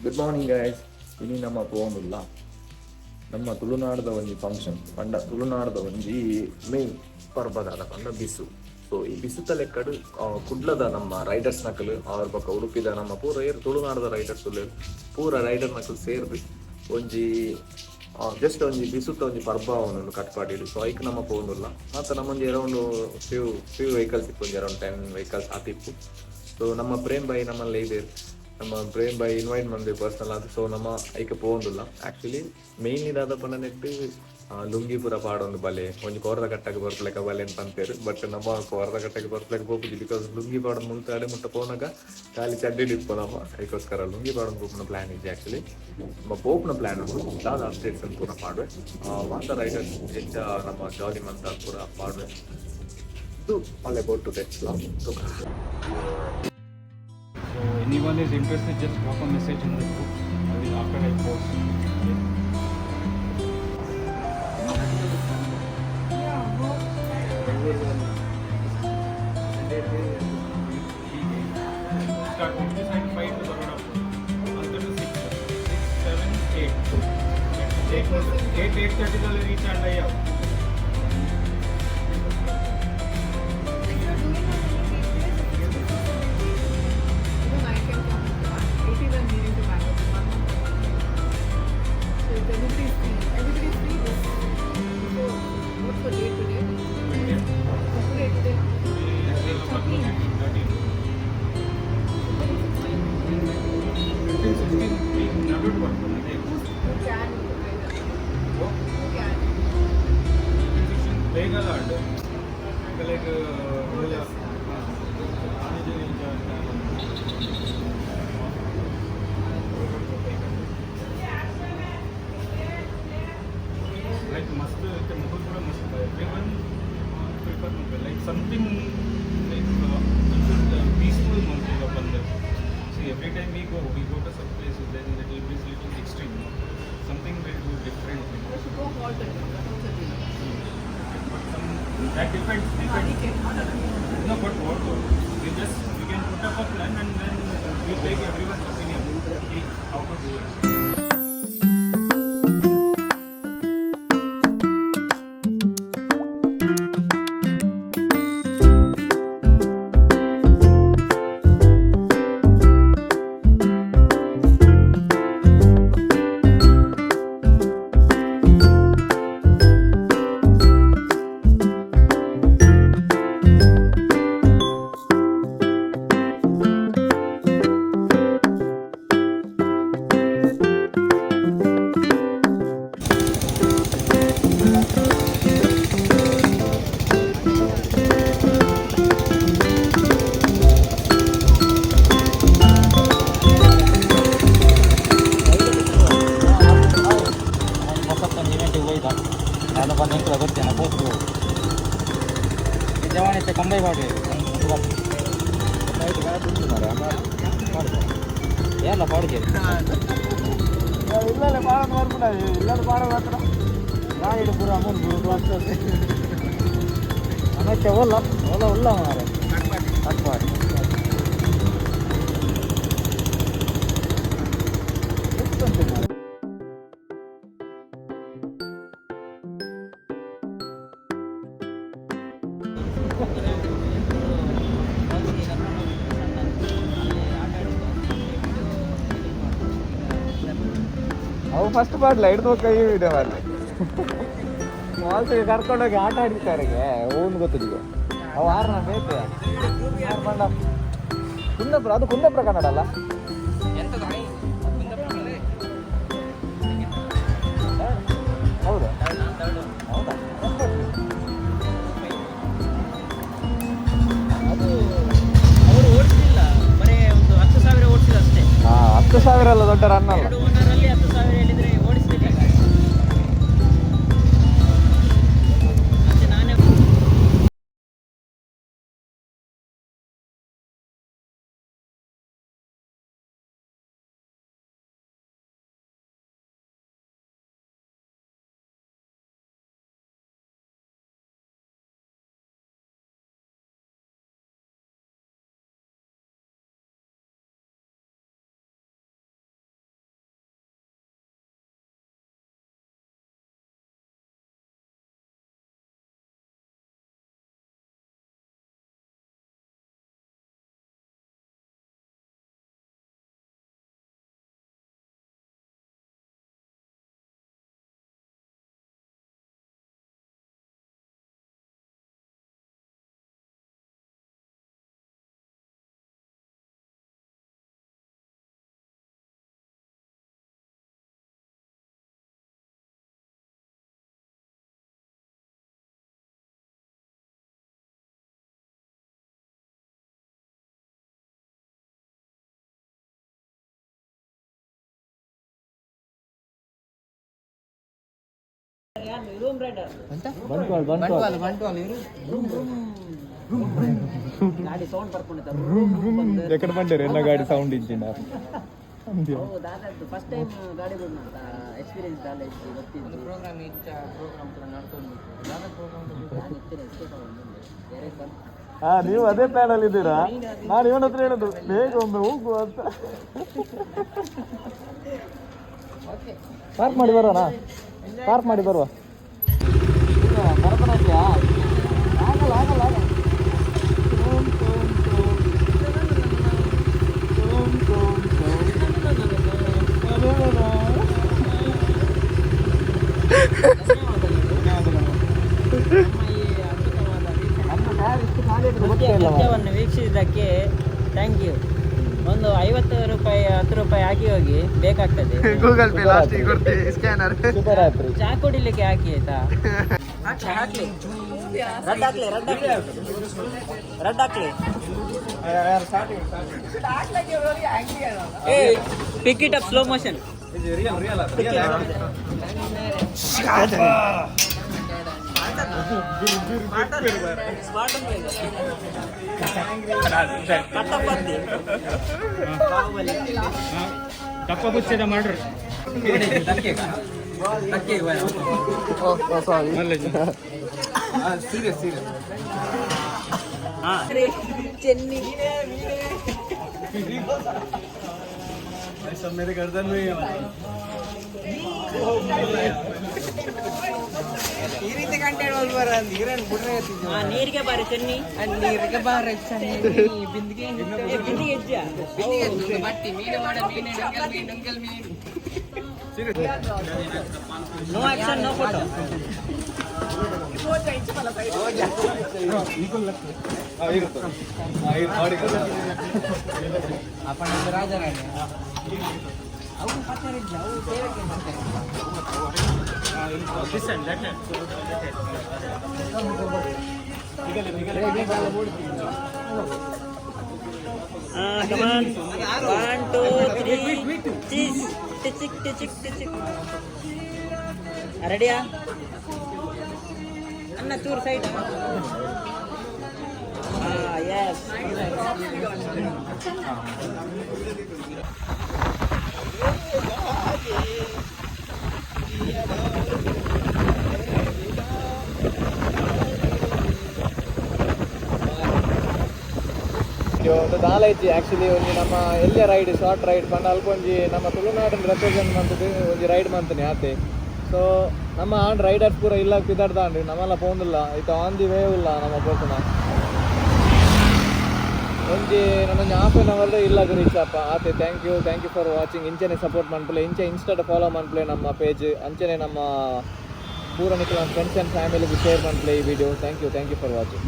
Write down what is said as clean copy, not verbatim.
Good morning guys. ಇನಿ ನಮ್ಮ ಪೋನುಲ್ಲ ನಮ್ಮ ತುಳುನಾಡದ ಒಂಜಿ ಫಂಕ್ಷನ್ ಪಂಡ ತುಳುನಾಡದ ಒಂಜಿ ಮೇನ್ ಪರ್ಬದಾದ ಪಂಡ ಬಿಸು. ಸೊ ಈ ಬಿಸುತ ಲೆಕ್ಕಡು ಕುಡ್ಲದ ನಮ್ಮ ರೈಡರ್ಸ್ ನಕಲು ಅವ್ರ ಪಕ್ಕ ಉಡುಪಿದ ನಮ್ಮ ಪೂರ ಏರು ತುಳುನಾಡದ ರೈಡರ್ಸ್ ಪೂರ ರೈಡರ್ ನಕಲು ಸೇರ್ದು ಒಂಜಿ ಜಸ್ಟ್ ಒಂಜಿ ಬಿಸುತ್ತ ಒಂಜಿ ಪರ್ಬ ಅವನನ್ನು ಕಟ್ಪಾಡಿಡು. ಸೊ ಐಕ್ ನಮ್ಮ ಪೋನುಲ್ಲ ಮಾತ ನಮ್ಮೊಂಜಿ ಅರೌಂಡ್ ಫ್ಯೂ ವೆಹಿಕಲ್ಸ್ ಇಪ್ಪು, ಅರೌಂಡ್ 10 ವೆಹಿಕಲ್ಸ್ ಆತಿಪ್ಪು. ಸೊ ನಮ್ಮ ಪ್ರೇಮ್ ಬೈ ನಮ್ಮಲ್ಲಿ ಇದೆ, ನಮ್ಮ ಪ್ರೇಮ್ ಬೈ ಇನ್ವೈಟ್ ಮಂದಿ ಪರ್ಸನಲ್ ಅದು. ಸೊ ನಮ್ಮ ಐಕೆ ಪೋಂದುಲ್ಲ ಆ್ಯಕ್ಚುಲಿ ಮೇಯ್ನ್ ಇದಾದ ಪಂಡ ನೆಟ್ಟು ಲುಂಗಿ ಪೂರ ಪಾಡೊಂದು ಬಲೆ ಒಂಜಿ ಕೋರದ ಕಟ್ಟಕ್ಕೆ ಬರ್ಪ್ಲೆಕ್ಕ ಬಲೆ ಅಂತ ಅಂತೇರು. ಬಟ್ ನಮ್ಮ ಕೋರದ ಕಟ್ಟಕ್ಕೆ ಬರ್ಪ್ಲೆಕ್ಕ ಹೋಗುದು ಬಿಕಾಸ್ ಲುಂಗಿ ಪಾಡೊಂದು ಮುಲ್ತಾಡೆ ಮುಟ್ಟ ಪೋನಾಗ ಖಾಲಿ ಚಡ್ಡಿಡಿಪ್ಪು ನಮ್ಮ ಅದಕ್ಕೋಸ್ಕರ ಲುಂಗಿ ಪಾಡೊಂದು ಪೋಪುನ ಪ್ಲಾನ್ ಇದೆ. ಆ್ಯಕ್ಚುಲಿ ನಮ್ಮ ಪೋಪ್ನ ಪ್ಲಾನ್ ಉಂಟು ದಾದ ಅಪ್ಡೇಟ್ಸ್ ಅಂತ ಪೂರ ಮಾಡುವೆ ಮಾತ ರೈಡರ್ಸ್ ಹೆಚ್ಚ ನಮ್ಮ ಜಾಲಿ ಮಂತ ಪೂರ ಮಾಡುವೆ. ಇದು ಒಳ್ಳೆ boat to So anyone is interested, just drop a message in the group. I will after I post. Start from this side 5 to Baroda. After to 6, 7, 8. 8:30 will reach and I have. Like something like peaceful mountain of Bandar. See, every time we go to some places, then it will be little extreme. Something will do different. We should go Halton. But that depends. No, but what? We can put up a plan and then we take everyone's opinion. How to do it. ಕಂಬೈ ಮಾಡಿ ಎಲ್ಲ ಪಾಡಿಗೆ ಇಲ್ಲೇ ಪಾಡ ನೋಡ್ಬಿಡ ಇಲ್ಲದ ಪಾಡ ಹತ್ರ ಗಾಡಿ ಪೂರ ಅಮೌಂಟ್ ಆಗ್ತದೆ ಅನ್ನಕ್ಕೆ ಒಲ್ಲ ಒಲ್ಲ ಒಲ್ಲ ಮಾರೆ ಕಟ್ ಮಾಡಿ ಅವು ಫಸ್ಟ್ ಮಾಡಲ ಹಿಡಿದು ಕೈ ವಿಡಿಯೋ ಮಾಡಲಿ ಮಾಲ್ಸಿಗೆ ಕರ್ಕೊಂಡೋಗಿ ಆಟ ಆಡಿಸ್ತಾರೆ ಓನ್ ಗೊತ್ತಿದೆ ಅವು ಆರ್ನ ಬೇಕು ಯಾರು ಬಂಡ ಕುಂದಾಪುರ ಅದು ಕುಂದಾಪುರ ಕನ್ನಡ ಅಲ್ಲ ಹೌದಾ ಹೌದಾ ಅದು ಅವರು ಓಡಿಸಲಿಲ್ಲ ಬರೀ ಒಂದು 10,000 ಓಡಿಸಿದ ಅಷ್ಟೇ. 10,000 ಅಲ್ಲ ದೊಡ್ಡ ರನ್ ಅಲ್ಲ. ಎಂತ ಬಂಟ್ವಾಳ ಬಂಟ್ವಾಳ ಗಾಡಿ ಸೌಂಡ್ ಬರ್ಕೊಂಡಿದ್ದ ಎಕಡೆ ಬಂದಿರಿ ಎಲ್ಲ ಗಾಡಿ ಸೌಂಡ್ ಇಂಜಿನಿಯರ್ ಫಸ್ಟ್ ಟೈಮ್ ಗಾಡಿ ಬಿಡೋಣ ಅಂತ ಎಕ್ಸ್ಪೀರಿಯನ್ಸ್ ದಾಲ ಇತ್ತು ಗೊತ್ತಿದ್ದು ಪ್ರೋಗ್ರಾಮ್ ಪ್ರೋಗ್ರಾಮ್ ಕೂಡ ನಡ್ಕೊಂಡು ಬೇರೆ ಹಾ ನೀವು ಅದೇ ಪ್ಲಾನ್ ಅಲ್ಲಿ ಇದ್ದೀರಾ ನಾನು ಇವನ ಹತ್ರ ಹೇಳೋದು ಬೇಗ ಒಮ್ಮೆ ಹೋಗುವ ಅಂತ ಪಾರ್ಕ್ ಮಾಡಿ ಬರೋಣ ಪಾರ್ಕ್ ಮಾಡಿ ಬರುವ ಭರತನಾಟ್ಯ ಆಗಲ್ಲ ಆಗಲ್ಲ ಆಗಲ್ಲ ನೃತ್ಯವನ್ನು ವೀಕ್ಷಿಸಿದ್ದಕ್ಕೆ ಥ್ಯಾಂಕ್ ಯು. ಒಂದು 50 ರೂಪಾಯಿ 10 ರೂಪಾಯಿ ಹಾಕಿ ಹೋಗಿ ಬೇಕಾಗ್ತದೆ. ಗೂಗಲ್ ಪೇ ಲಾಸ್ಟಿಗೆ ಕೊಡ್ತೀವಿ ಸ್ಕ್ಯಾನರ್. ಸೂಪರ್ ಆಯ್ತು. ಚಾ ಕುಡಿಲಿಕ್ಕೆ ಹಾಕಿ ಆಯ್ತಾ? ಹಾಕ್ಲಿ ರಡ್ ಹಾಕ್ಲಿ ರಡ್ ಹಾಕ್ಲಿ ಪಿಕ್ ಇಟ್ ಅಪ್ ಸ್ಲೋ ಮೋಷನ್. ಕಪ್ಪ ಬುಚ್ಚದ ಮಾಡ್ರಿ ಸೀರಿಯಸ್ ಚೆನ್ನಿ मेरे गर्दन में ಈ ರೀತಿ ಕಂಟೆಂಟ್ ಹೋಲ್ಬಾರ ನೀರನ್ನು ಬಿಡ್ರೆ ನೀರಿಗೆ ಬಾರಿ ಚೆನ್ನಿ ನೀರಿಗೆ ಬಾರ ಬಿಂದಿಗೆ ಬಿಂದಿಗೆ ಹೆಜ್ಜ ಬಟ್ಟಿ ಮೀನು ಮಾಡ ಮೀನು ನುಂಗಲ್ ಮೀನು ನೋ ಆಕ್ಷನ್ ನೋ ಫೋಟೋ. आपण ರಾಜರಾಣಿ ಅವು ಪತ್ತರಿದ್ದ ಅವು ಸೇವಕ್ಕೆ come on 1 2 3 cheese ಟಿಚಿಕ್ ರೆಡಿಯಾ ಅನ್ನ ಚೂರು ಸೈಡ್ yes ಒಂದು ದಾಲ ಐತಿ ಆ್ಯಕ್ಚುಲಿ ಒಂಜಿ ನಮ್ಮ ಎಲ್ಲೇ ರೈಡ್ ಶಾರ್ಟ್ ರೈಡ್ ಪಂಡ ಅಲ್ಕೊಂಜಿ ನಮ್ಮ ತುಳುನಾಡಿನ ರೆಪ್ರೆಸೆಂಟ್ ಮಾಡ್ತದೆ ಒಂಜಿ ರೈಡ್ ಮಾಡ್ತೀನಿ ಆತೆ ಸೊ ನಮ್ಮ ಆಂಡ್ ರೈಡರ್ಸ್ ಪೂರ ಇಲ್ಲ ಪಿದಾಡ್ದಾಂಡ್ರಿ ನಮ್ಮೆಲ್ಲ ಪೋಂದಿಲ್ಲ ಇತ್ತು ಆನ್ ದಿ ವೇ ಇಲ್ಲ ನಮ್ಮ ಪೋತನ ಒಂಜಿ ನನ್ನೊಂದು ಹಾಫ್ ಆನ್ ಅವರ್ ಇಲ್ಲ ರೀಚಪ್ಪ ಆತೆ ಥ್ಯಾಂಕ್ ಯು ಫಾರ್ ವಾಚಿಂಗ್ ಇಂಚೆನೆ ಸಪೋರ್ಟ್ ಮಾಡ್ಪಲೆ ಇಂಚೆ ಇನ್ಸ್ಟಾದ ಫಾಲೋ ಮಾಡ್ಪಲೆ ನಮ್ಮ ಪೇಜ್ ಅಂಚೆನೆ ನಮ್ಮ ಪೂರ ನಿಖಿಲ ಫ್ರೆಂಡ್ಸ್ ಆ್ಯಂಡ್ ಫ್ಯಾಮಿಲಿಗೆ ಶೇರ್ ಮಾಡ್ಪಲೆ ಈ video thank you for watching.